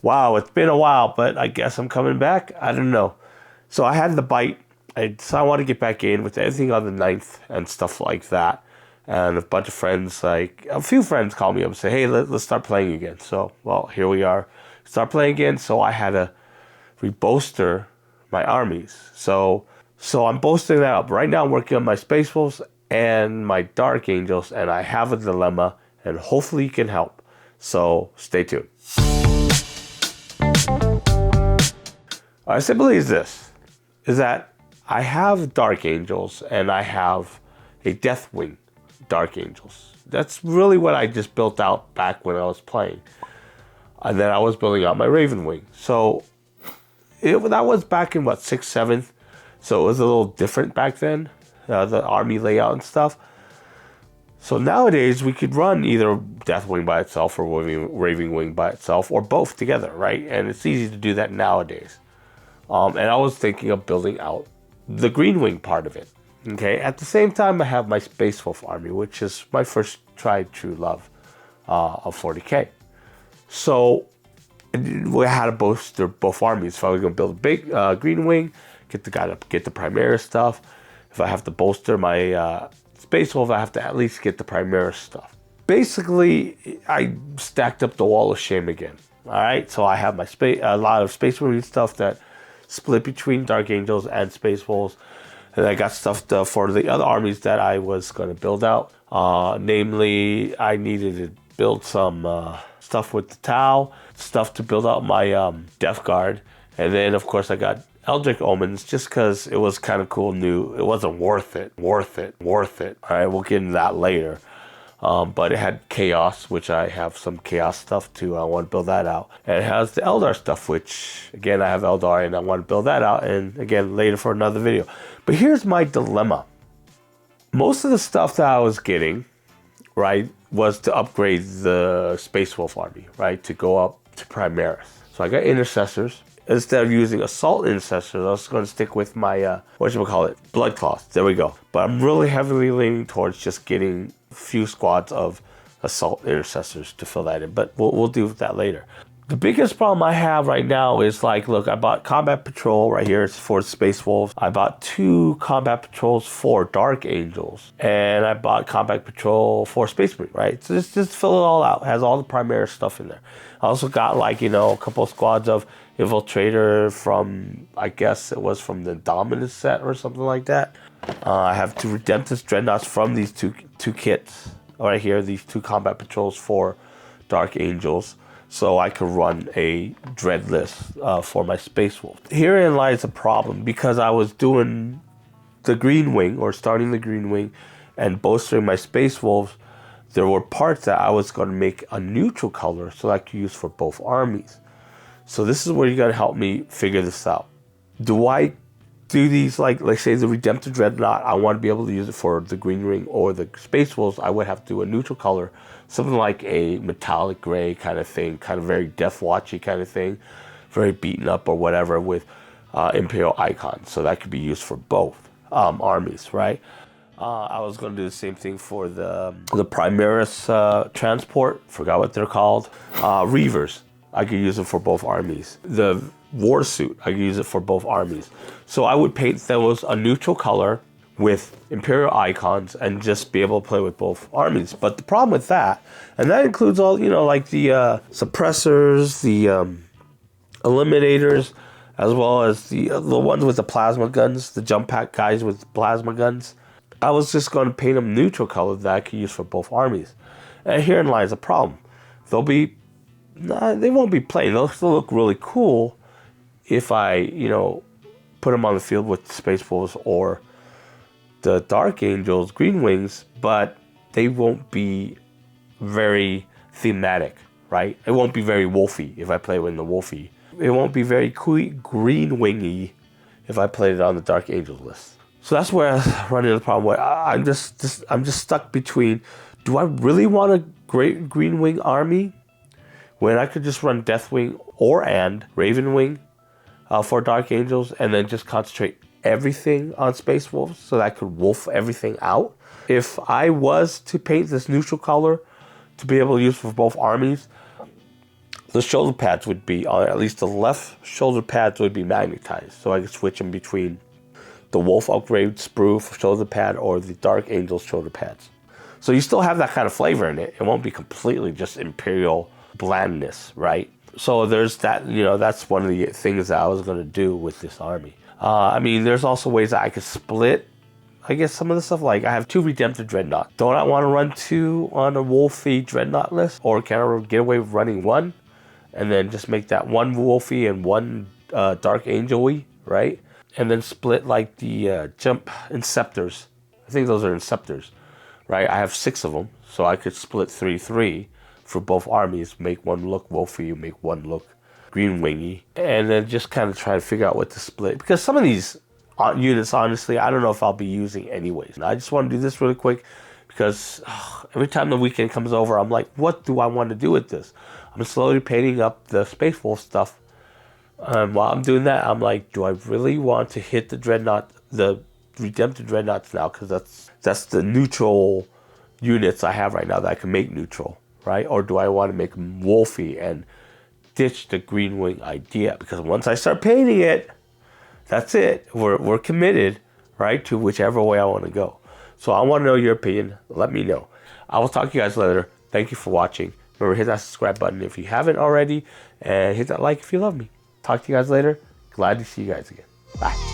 Wow, it's been a while, but I guess I'm coming back. I don't know. So I had the bite. So I want to get back in with everything on the 9th and stuff like that. And a bunch of friends, like a few friends call me up and say, hey, let's start playing again. So, well, here we are. Start playing again. So I had to rebolster my armies. So I'm bolstering that up. Right now I'm working on my Space Wolves and my Dark Angels, and I have a dilemma, and hopefully you can help. So stay tuned. I simply is this, is that I have Dark Angels and I have a Deathwing Dark Angels. That's really what I just built out back when I was playing. And then I was building out my Raven Wing. So that was back in what, 6th, 7th. So it was a little different back then, the army layout and stuff. So nowadays we could run either Deathwing by itself or Raven Wing by itself, or both together, right? And it's easy to do that nowadays. And I was thinking of building out the Greenwing part of it. Okay. At the same time, I have my Space Wolf army, which is my first tried true love of 40k. So we had to bolster both armies. If I was going to build a big Greenwing, get the Primaris stuff. If I have to bolster my Space Wolf, I have to at least get the Primaris stuff. Basically, I stacked up the wall of shame again. All right. So I have a lot of Space Marine stuff that split between Dark Angels and Space Wolves, and I got stuff for the other armies that I was going to build out. Namely, I needed to build some stuff with the Tau, stuff to build out my Death Guard, and then of course I got Eldritch Omens just because it was kind of cool, new. It wasn't worth it. All right, we'll get into that later. But it had Chaos, which I have some Chaos stuff too. I want to build that out. And it has the Eldar stuff, which, again, I have Eldar and I want to build that out. And again, later for another video. But here's my dilemma. Most of the stuff that I was getting, right, was to upgrade the Space Wolf army, right, to go up to Primaris. So I got Intercessors. Instead of using Assault Intercessors, I was going to stick with my, Blood Cloths. There we go. But I'm really heavily leaning towards just getting few squads of Assault Intercessors to fill that in, but we'll do that later. The biggest problem I have right now is, like, look, I bought Combat Patrol right here. It's for Space Wolves. I bought 2 Combat Patrols for Dark Angels, and I bought Combat Patrol for Space Marine, right? So just fill it all out. It has all the primary stuff in there. I also got, like, a couple of squads of Infiltrator from, I guess it was from the Dominus set or something like that. I have 2 Redemptus Dreadnoughts from these two kits right here, these 2 Combat Patrols for Dark Angels, so I could run a Dread list for my Space Wolf. Herein lies a problem, because I was doing the Greenwing, or starting the Greenwing, and bolstering my Space Wolves. There were parts that I was going to make a neutral color so I could use for both armies. So this is where you got to help me figure this out. Do I do these, like say the Redemptive Dreadnought, I want to be able to use it for the Green Ring or the Space Wolves, I would have to do a neutral color, something like a metallic gray kind of thing, kind of very Death Watchy kind of thing, very beaten up or whatever, with Imperial icons. So that could be used for both armies, right? I was going to do the same thing for the Primaris transport, forgot what they're called, Reavers. I could use it for both armies. The war suit, I could use it for both armies. So I would paint those a neutral color with Imperial icons and just be able to play with both armies. But the problem with that, and that includes all, like the suppressors, the eliminators, as well as the ones with the plasma guns, the jump pack guys with plasma guns. I was just going to paint them neutral color that I could use for both armies. And herein lies the problem. They won't be plain. They'll still look really cool if I, put them on the field with the Space Wolves or the Dark Angels, Green Wings, but they won't be very thematic, right? It won't be very wolfy if I play it in the wolfy. It won't be very green wingy if I played it on the Dark Angels list. So that's where I run into the problem. Where I'm just stuck between, do I really want a great Green Wing army when I could just run Deathwing and Raven Wing for Dark Angels, and then just concentrate everything on Space Wolves so that I could wolf everything out? If I was to paint this neutral color to be able to use for both armies, the shoulder pads would be, at least the left shoulder pads would be magnetized. So I could switch them between the Wolf Upgrade sprue shoulder pad or the Dark Angel shoulder pads. So you still have that kind of flavor in it. It won't be completely just Imperial blandness, right? So there's that, you know, that's one of the things that I was going to do with this army. I mean, there's also ways that I could split, I guess, some of the stuff. Like I have 2 Redemptive Dreadnought. Don't I want to run 2 on a Wolfie Dreadnought list? Or can I get away with running 1? And then just make that 1 Wolfie and 1 Dark Angel-y, right? And then split like the Jump Inceptors. I think those are Inceptors, right? I have 6 of them. So I could split 3-3 for both armies. Make 1 look Wolfie, make 1 look Greenwingy. And then just kind of try to figure out what to split. Because some of these units, honestly, I don't know if I'll be using anyways. And I just want to do this really quick because every time the weekend comes over, I'm like, what do I want to do with this? I'm slowly painting up the Space Wolf stuff. While I'm doing that, I'm like, do I really want to hit the Dreadnought, the Redemptive Dreadnoughts now? Because that's the neutral units I have right now that I can make neutral, right? Or do I want to make them Wolfy and ditch the Greenwing idea? Because once I start painting it, that's it. We're committed, right, to whichever way I want to go. So I want to know your opinion. Let me know. I will talk to you guys later. Thank you for watching. Remember, hit that subscribe button if you haven't already. And hit that like if you love me. Talk to you guys later. Glad to see you guys again. Bye.